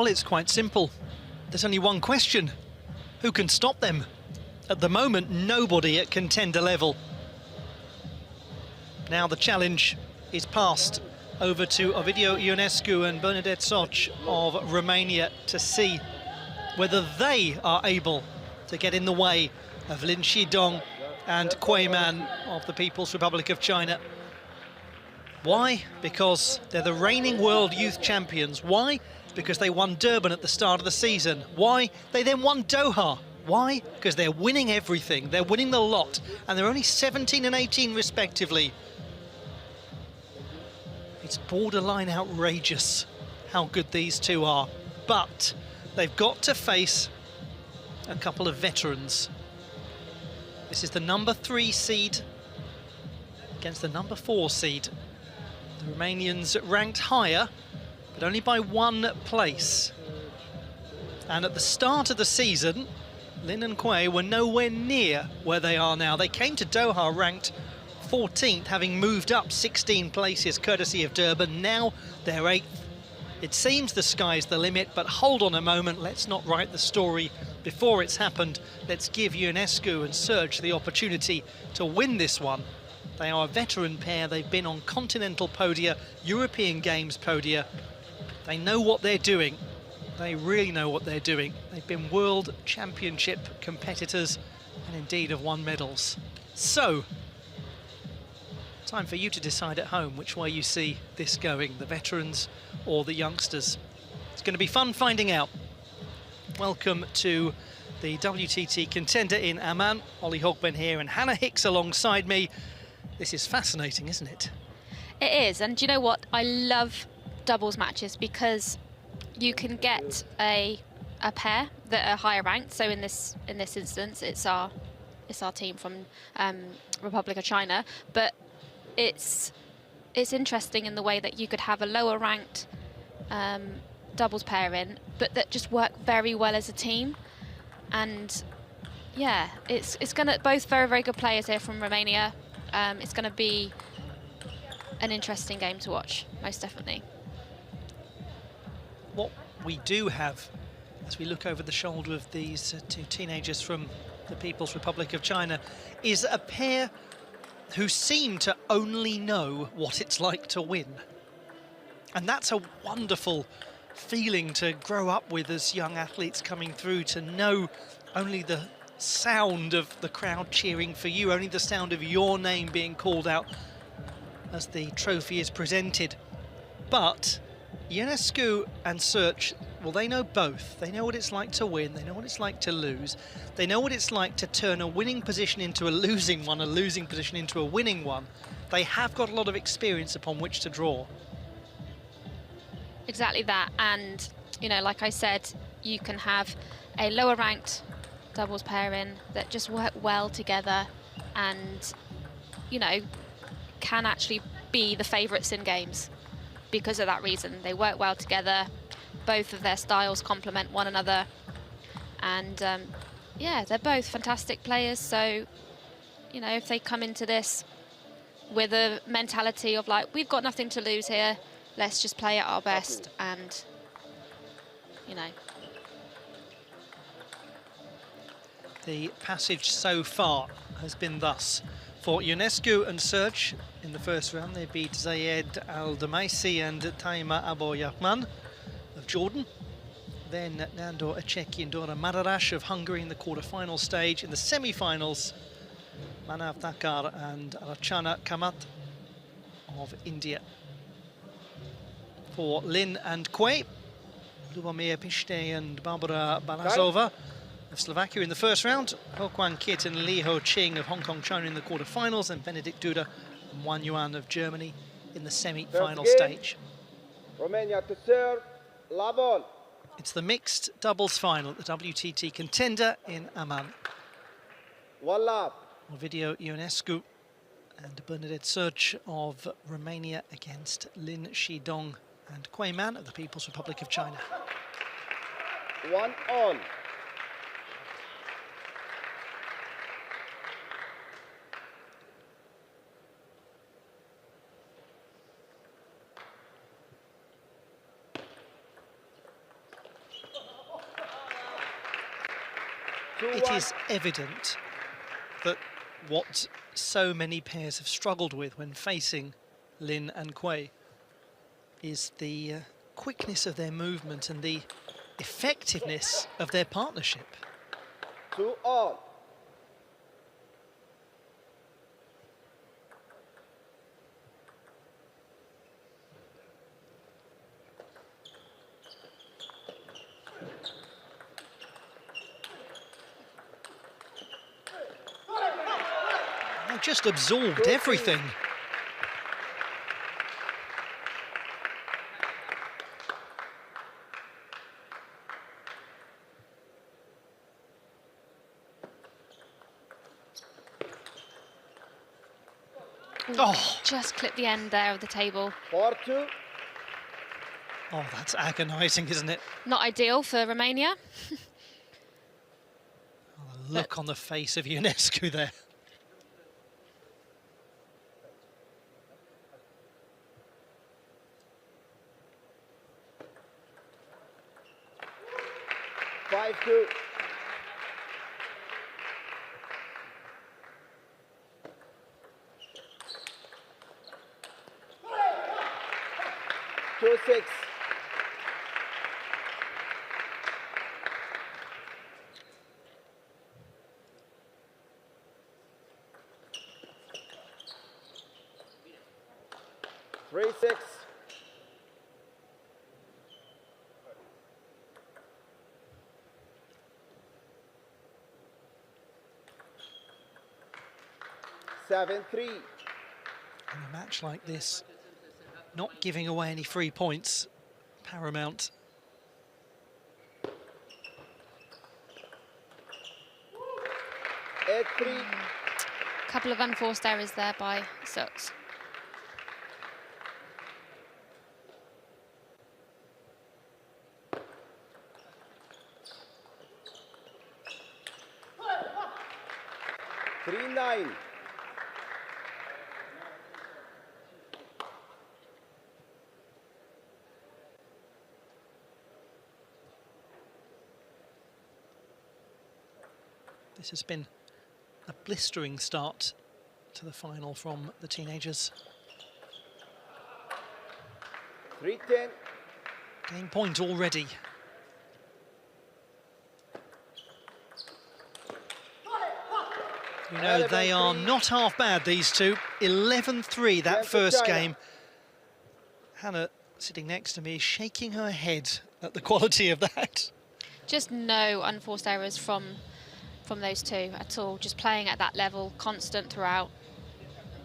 Well, it's quite simple. There's only one question. Who can stop them? At the moment, nobody at contender level. Now the challenge is passed over to Ovidiu Ionescu and Bernadette SZOCS of Romania to see whether they are able to get in the way of Lin Shidong and KUAI of the People's Republic of China. Why? Because they're the reigning world youth champions. Why? Because they won Durban at the start of the season. Why? They then won Doha. Why? Because they're winning everything. They're winning the lot. And they're only 17 and 18 respectively. It's borderline outrageous how good these two are. But they've got to face a couple of veterans. This is the number 3 seed against the number 4 seed. The Romanians ranked higher, but only by 1 place. And at the start of the season, Lin and KUAI were nowhere near where they are now. They came to Doha ranked 14th, having moved up 16 places courtesy of Durban. Now they're 8th. It seems the sky's the limit, but hold on a moment. Let's not write the story before it's happened. Let's give IONESCU and SZOCS the opportunity to win this one. They are a veteran pair. They've been on continental podia, European Games podia. They know what they're doing. They really know what they're doing. They've been World Championship competitors and indeed have won medals. So, time for you to decide at home which way you see this going, the veterans or the youngsters. It's going to be fun finding out. Welcome to the WTT Contender in Amman. Ollie Hogben here and Hannah Hicks alongside me. This is fascinating, isn't it? It is, and do you know what? I love doubles matches because you can get a pair that are higher ranked. So in this instance, it's our team from Republic of China, but it's interesting in the way that you could have a lower ranked doubles pairing, but that just work very well as a team. And yeah, it's gonna, both very good players here from Romania. It's gonna be an interesting game to watch, most definitely. What we do have, as we look over the shoulder of these two teenagers from the People's Republic of China, is a pair who seem to only know what it's like to win. And that's a wonderful feeling to grow up with as young athletes coming through, to know only the sound of the crowd cheering for you, only the sound of your name being called out as the trophy is presented. But IONESCU and SZOCS, well, they know both. They know what it's like to win, they know what it's like to lose, they know what it's like to turn a winning position into a losing one, a losing position into a winning one. They have got a lot of experience upon which to draw. Exactly that, and you know, like I said, you can have a lower ranked doubles pairing that just work well together and, you know, can actually be the favourites in games because of that reason. They work well together, both of their styles complement one another, and yeah, they're both fantastic players. So, you know, if they come into this with a mentality of like, we've got nothing to lose here, let's just play at our best, and, you know. The passage so far has been thus. For IONESCU and SZOCS, in the first round, they beat Zayed Al-Damaisi and Taima Aboyahman of Jordan. Then Nando Echeki and Dora Mararash of Hungary in the quarter-final stage. In the semi-finals, Manav Thakkar and Archana Kamath of India. For Lin and KUAI, Lubomir Pishte and Barbara Balazova of Slovakia in the first round, Ho Kwan Kit and Li Ho Ching of Hong Kong, China in the quarterfinals, and Benedikt Duda and Wang Yuan of Germany in the semi-final stage. Romania to serve, Labon. It's the mixed doubles final at the WTT Contender in Amman. One love. Ovidiu Ionescu and Bernadette SZOCS of Romania against Lin Shidong and KUAI of the People's Republic of China. 1 on. It is evident that what so many pairs have struggled with when facing LIN and KUAI is the quickness of their movement and the effectiveness of their partnership. 2-all. They just absorbed everything. Oh, Just clipped the end there of the table. 4-2. oh, that's agonising, isn't it? Not ideal for Romania. Oh, the look on the face of IONESCU there. Five two. Two six. Three six. 7-3. In a match like this, not giving away any free points, paramount. 8-3. A couple of unforced errors there by SZOCS. Three nine. This has been a blistering start to the final from the teenagers. 3-10. Game point already. You know, they are not half bad, these two. 11-3, that first game. Hannah, sitting next to me, is shaking her head at the quality of that. Just no unforced errors from those two at all. Just playing at that level, constant throughout.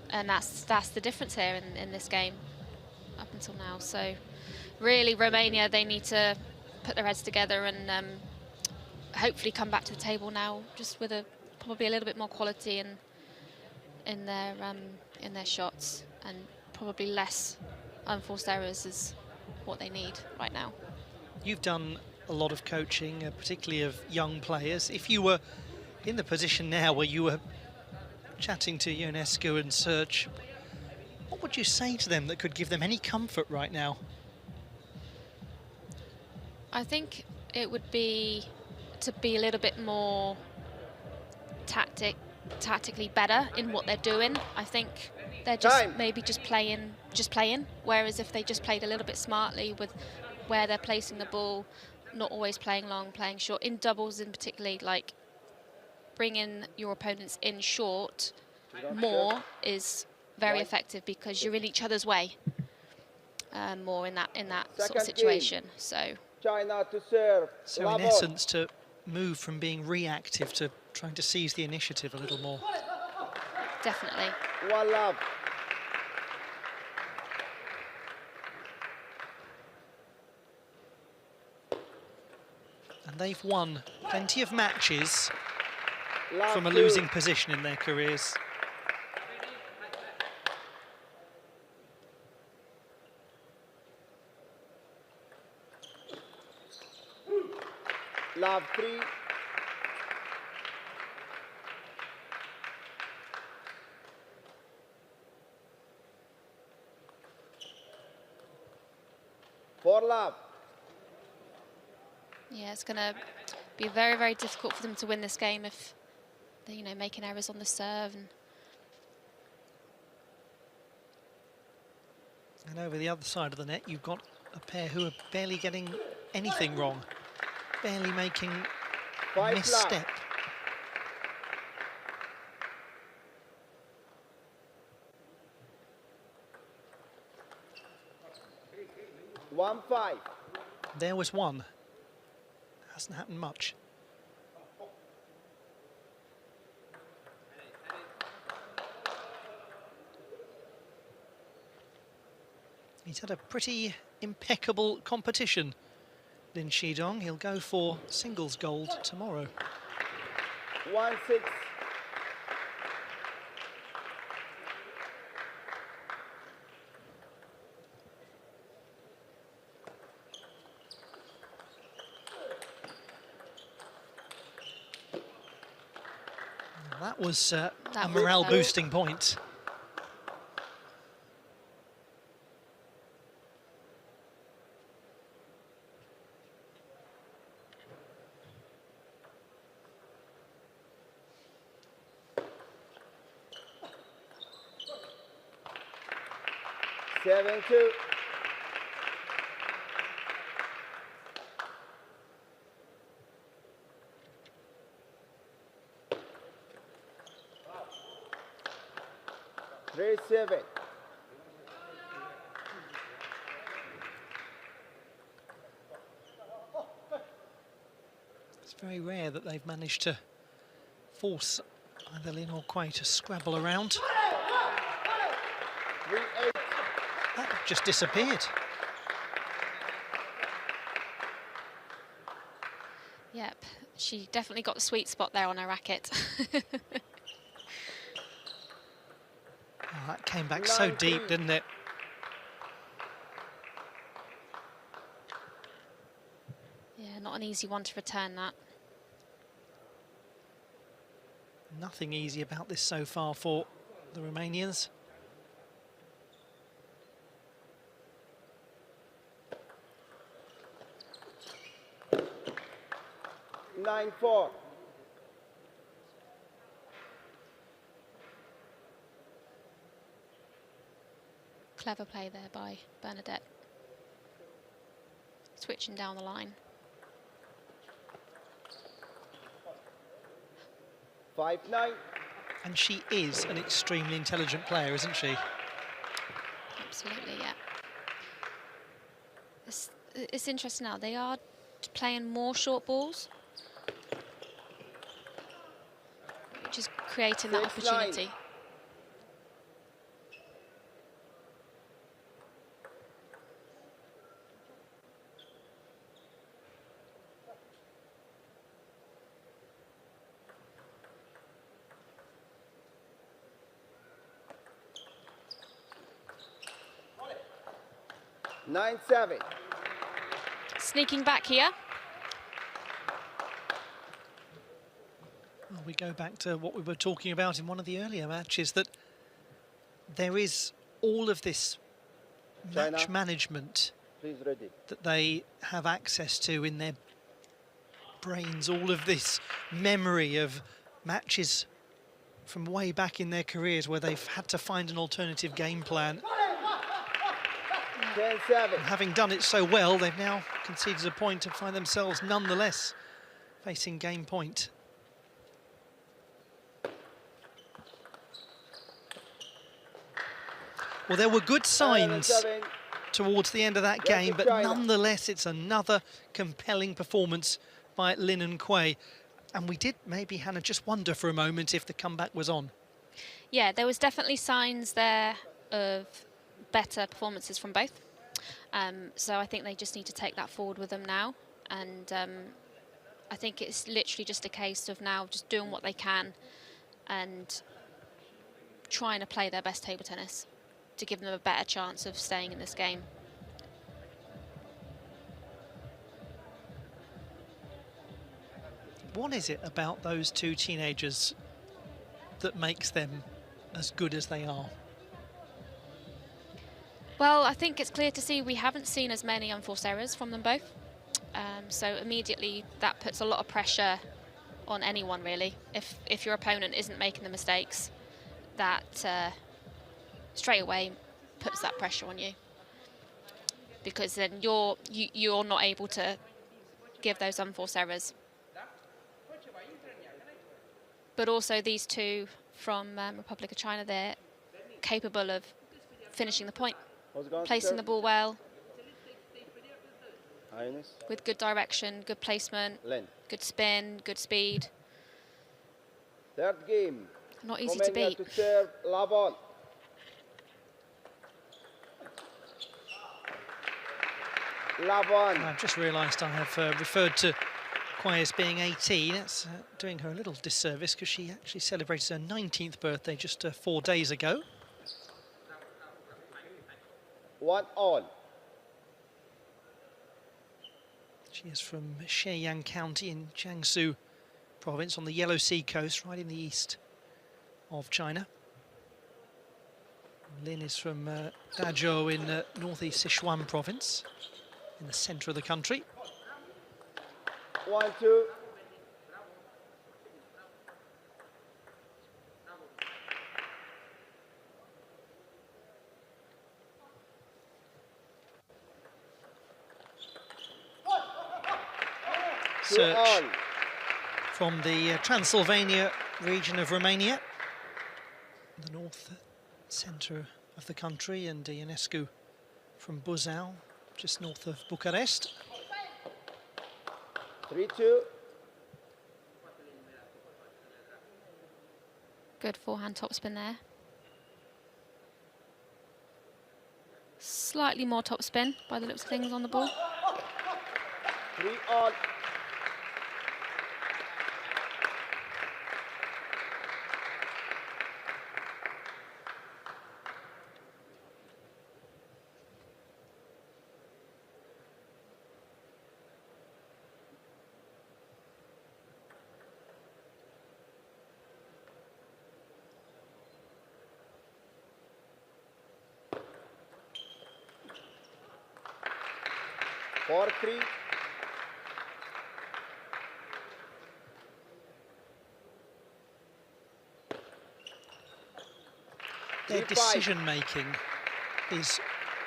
And that's the difference here in this game up until now. So really, Romania, they need to put their heads together and hopefully come back to the table now just with probably a little bit more quality in their shots, and probably less unforced errors is what they need right now. You've done a lot of coaching, particularly of young players. If you were in the position now where you were chatting to IONESCU and SZOCS, what would you say to them that could give them any comfort right now? I think it would be to be a little bit more tactically better in what they're doing. I think they're just maybe just playing, whereas if they just played a little bit smartly with where they're placing the ball, not always playing long, playing short, in doubles in particularly, like bringing your opponents in short more is very effective because you're in each other's way more in that sort of situation. So China to serve. So in essence, to move from being reactive to trying to seize the initiative a little more. definitely. One love. And they've won plenty of matches Love from a two. losing position in their careers. Love 3. Four love. Yeah, it's going to Be very, very difficult for them to win this game if they're, you know, making errors on the serve. And over the other side of the net, you've got a pair who are barely getting anything wrong, barely making a misstep. 1-5. There was one. Hasn't happened much. He's had a pretty impeccable competition, Lin Shidong. He'll go for singles gold tomorrow. 1-6. That was a morale-boosting point. Seven, 2. Three, 7. It's very rare that they've managed to force either Lin or KUAI to scrabble around. 3, 8. That just disappeared. Yep, she definitely got the sweet spot there on her racket. Oh, that came back so deep, didn't it? Yeah, not an easy one to return that. Nothing easy about this so far for the Romanians. Nine, 4. Clever play there by Bernadette. Switching down the line. 5, 9. And she is an extremely intelligent player, isn't she? Absolutely, yeah. It's interesting now. They are playing more short balls, which is creating that 6, 9. opportunity. Nine, 7. Sneaking back here. Well, we go back to what we were talking about in one of the earlier matches, that there is all of this China. match management Please ready. that they have access to in their brains, all of this memory of matches from way back in their careers where they've had to find an alternative game plan. 10, 7. And having done it so well, they've now conceded a point to find themselves nonetheless facing game point. Well, there were good signs 7. towards the end of that Yes, game, for but China. nonetheless, it's another compelling performance by Lin and KUAI. And we did maybe, Hannah, just wonder for a moment if the comeback was on. Yeah, there was definitely signs there of better performances from both. So I think they just need to take that forward with them now. And I think it's literally just a case of now just doing what they can and trying to play their best table tennis to give them a better chance of staying in this game. What is it about those two teenagers that makes them as good as they are? Well, I think it's clear to see we haven't seen as many unforced errors from them both. So immediately that puts a lot of pressure on anyone, really. If your opponent isn't making the mistakes, that straight away puts that pressure on you, because then you're not able to give those unforced errors. But also these two from Republic of China, they're capable of finishing the point, placing the ball well, IONESCU. with good direction, good placement, LIN. good spin, good speed. Third game. Not easy to Romania beat. to serve, Lavon. Lavon. I've just realised I have referred to KUAI as being 18. That's doing her a little disservice, because she actually celebrated her 19th birthday just 4 days ago. 1-all. She is from Shenyang County in Jiangsu province on the Yellow Sea coast, right in the east of China. LIN is from Dazhou in northeast Sichuan province, in the centre of the country. 1-2. Search from the Transylvania region of Romania, the north centre of the country, and IONESCU from Buzău, just north of Bucharest. 3-2. Good forehand topspin there. Slightly more topspin by the looks of things on the ball. 3-all. For 3. Their decision-making is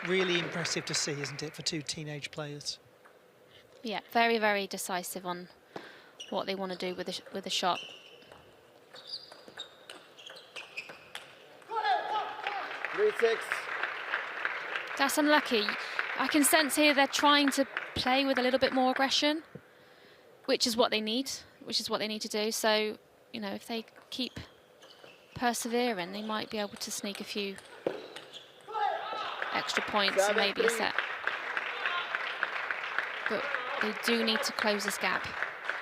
really impressive to see, isn't it, for two teenage players? Yeah, very, very decisive on what they want to do with the shot. 3-6. That's unlucky. I can sense here they're trying to play with a little bit more aggression, which is what they need, to do. So, you know, if they keep persevering, they might be able to sneak a few extra points and maybe a set. But they do need to close this gap,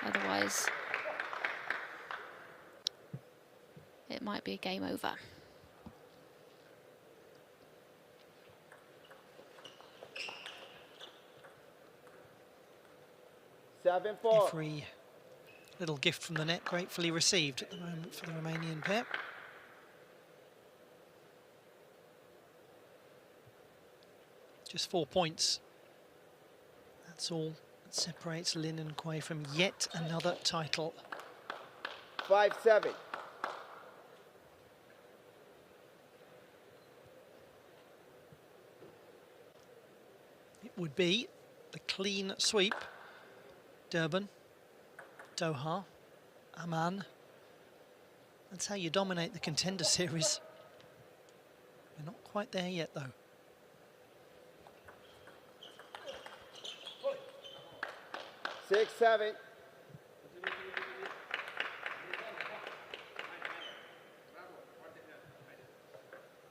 otherwise it might be a game over. Every little gift from the net gratefully received at the moment for the Romanian pair. Just 4 points. That's all that separates LIN and KUAI from yet another title. 5-7. It would be the clean sweep. Durban, Doha, Amman. That's how you dominate the Contender series. We're not quite there yet, though. 6-7.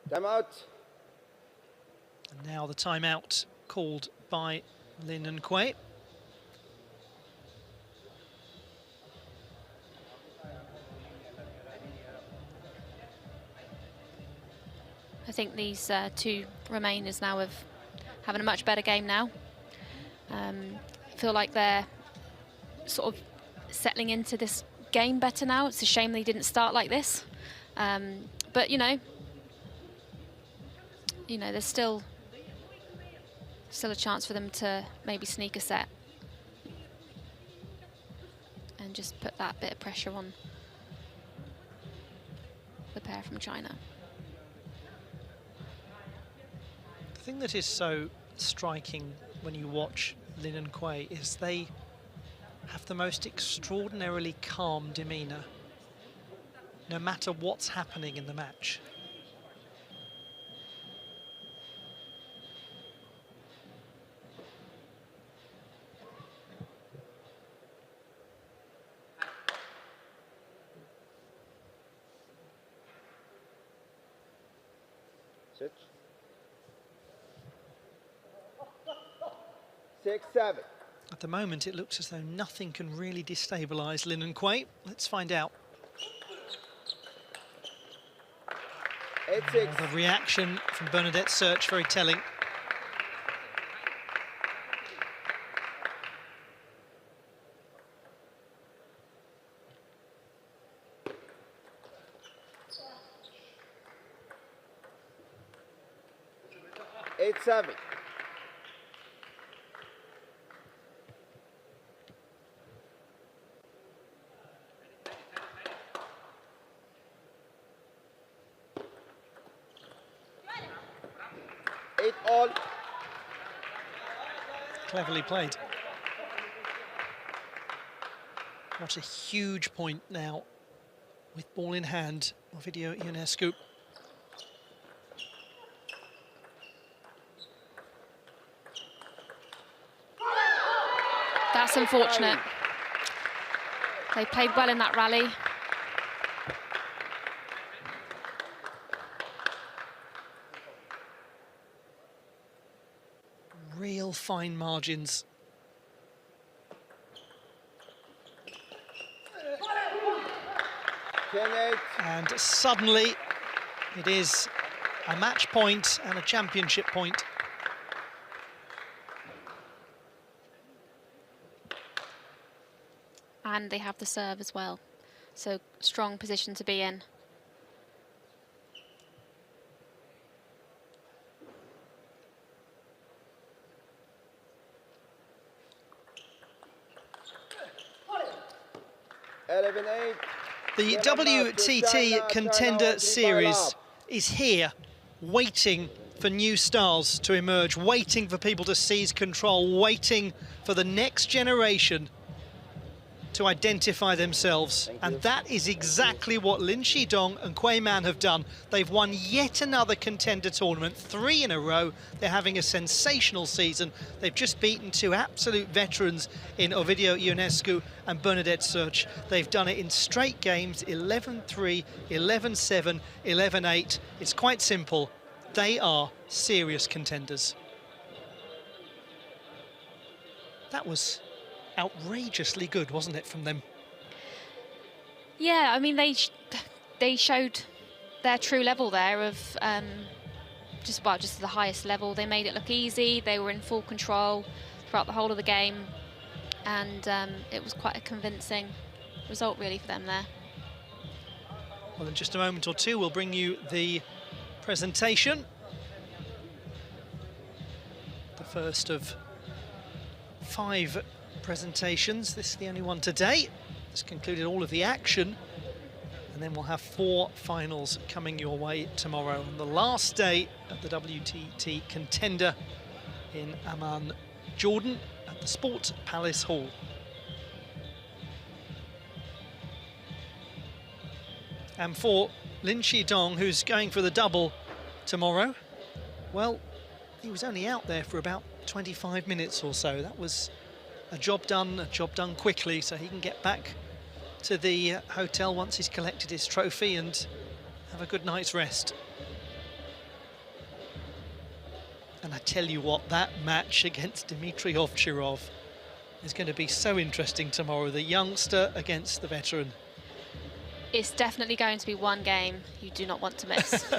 Timeout. And now the timeout called by LIN and KUAI. I think these two Remainers now having a much better game now. Feel like they're sort of settling into this game better now. It's a shame they didn't start like this. But you know, there's still a chance for them to maybe sneak a set. just put that bit of pressure on the pair from China. The thing that is so striking when you watch Lin and KUAI is they have the most extraordinarily calm demeanour, no matter what's happening in the match. Switch. 6-7. At the moment, it looks as though nothing can really destabilise Lin and KUAI. Let's find out. 8-6. The reaction from Bernadette Search, very telling. Eight, 7. Eight all. Cleverly played. What a huge point now with ball in hand. Video IONESCU. That's unfortunate. They played well in that rally. Real fine margins. And suddenly it is a match point and a championship point. And they have the serve as well. So strong position to be in. The WTT Contender Series is here, waiting for new stars to emerge, waiting for people to seize control, waiting for the next generation to identify themselves. And that is exactly what Lin Shidong and KUAI Man have done. They've won yet another Contender tournament, 3 in a row. They're having a sensational season. They've just beaten 2 absolute veterans in Ovidio Ionescu and Bernadette Search. They've done it in straight games, 11-3, 11-7, 11-8. It's quite simple. They are serious contenders. That was outrageously good, wasn't it, from them? Yeah, I mean, they showed their true level there of just the highest level. They made it look easy. They were in full control throughout the whole of the game, and it was quite a convincing result, really, for them there. Well, in just a moment or two, we'll bring you the presentation. The first of 5 presentations. This is the only one today. It's concluded all of the action, and then we'll have 4 finals coming your way tomorrow on the last day of the WTT Contender in Amman, Jordan, at the Sport Palace Hall. And for Lin Shidong, who's going for the double tomorrow, well, he was only out there for about 25 minutes or so. That was a job done quickly, so he can get back to the hotel once he's collected his trophy and have a good night's rest. And I tell you what, that match against Dmitry Ovcharov is going to be so interesting tomorrow. The youngster against the veteran. It's definitely going to be one game you do not want to miss.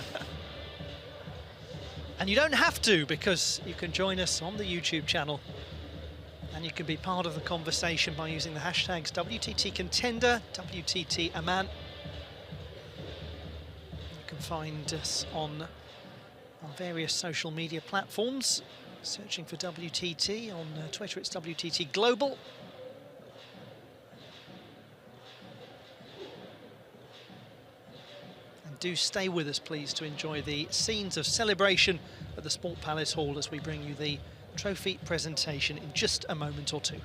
And you don't have to, because you can join us on the YouTube channel. And you can be part of the conversation by using the hashtags WTT Contender, WTT Amman. You can find us on various social media platforms, searching for WTT. On Twitter, it's WTT Global. Do stay with us, please, to enjoy the scenes of celebration at the Sport Palace Hall as we bring you the trophy presentation in just a moment or two.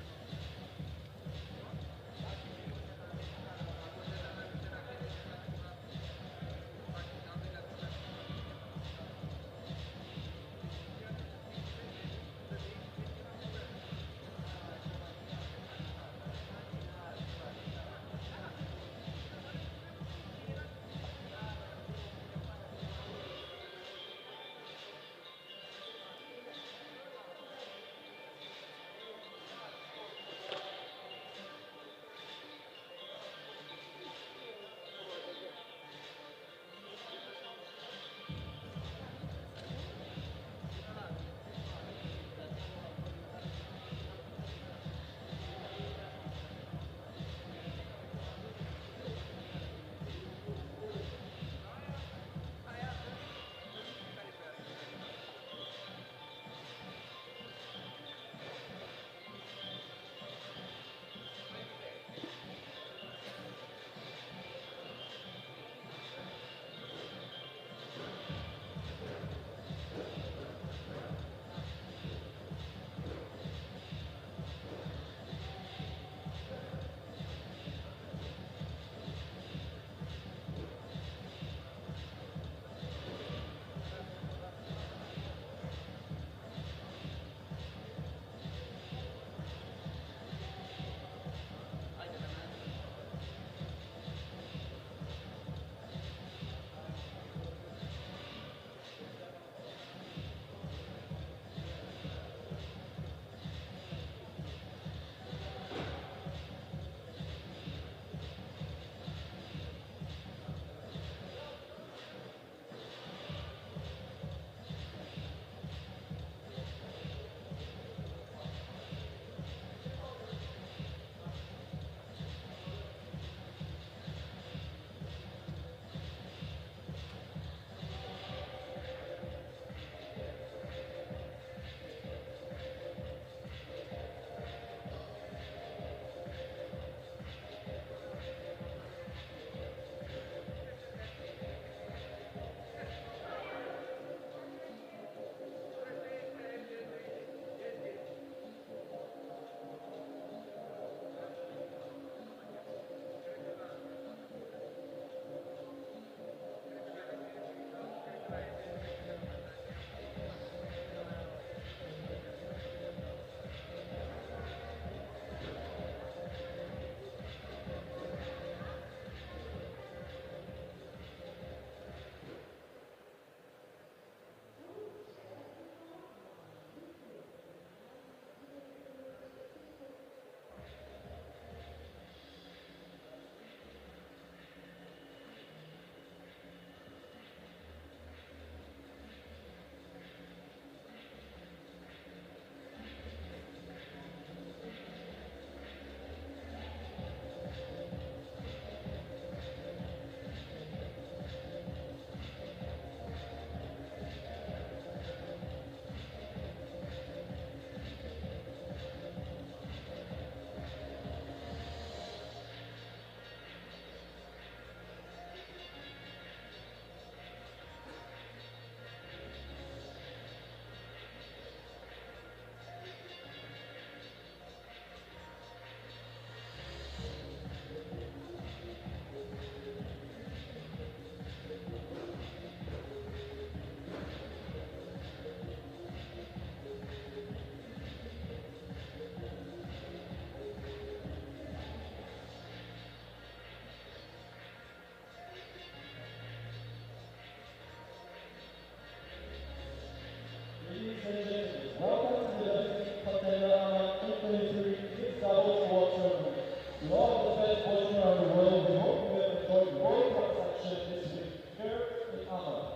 Welcome to the WTT Contender Amman 2023 Mixed Doubles World Tournament. To all of the fans watching around the world, we hope you have enjoyed the World Cup section this week here in Amman.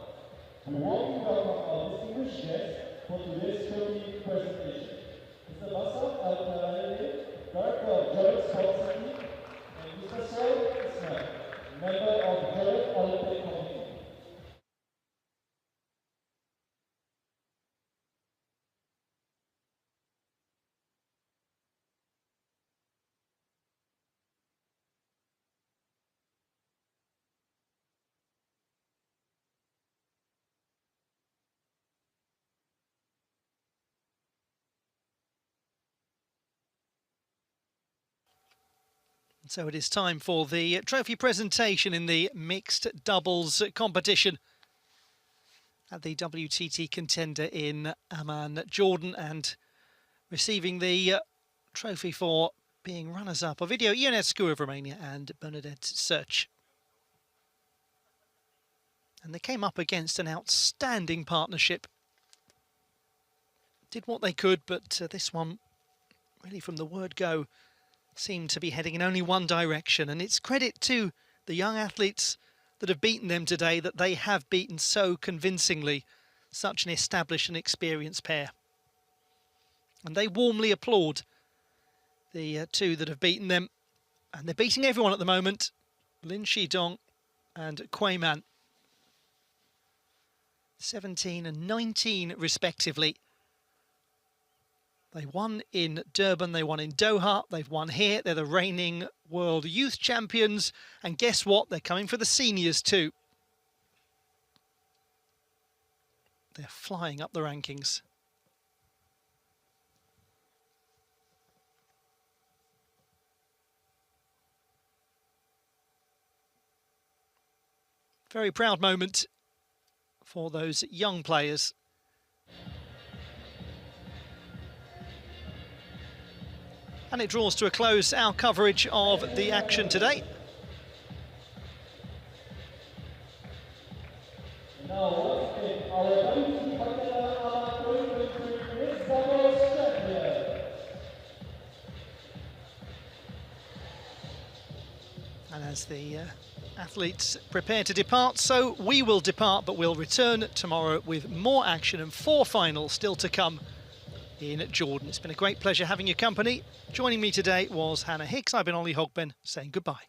We want to welcome our distinguished guests for today's trophy presentation. Mr. Basam Al-Khalili, Director of Joint Sports City, and Mr. Saul Ismail, member of the Joint Olympic Committee. So it is time for the trophy presentation in the mixed doubles competition at the WTT Contender in Amman, Jordan, and receiving the trophy for being runners-up Ovidiu IONESCU of Romania and Bernadette SZOCS. And they came up against an outstanding partnership. Did what they could, but this one, really from the word go, seemed to be heading in only one direction. And it's credit to the young athletes that have beaten them today that they have beaten so convincingly such an established and experienced pair. And they warmly applaud the two that have beaten them. And they're beating everyone at the moment, LIN and KUAI. 17 and 19 respectively. They won in Durban, they won in Doha, they've won here. They're the reigning world youth champions. And guess what? They're coming for the seniors too. They're flying up the rankings. Very proud moment for those young players. And it draws to a close our coverage of the action today. Now, once again, our WTT Contender Amman 2023 mixed doubles champion. And as the athletes prepare to depart, so we will depart, but we'll return tomorrow with more action and 4 finals still to come in Jordan. It's been a great pleasure having your company. Joining me today was Hannah Hicks. I've been Ollie Hogben saying goodbye.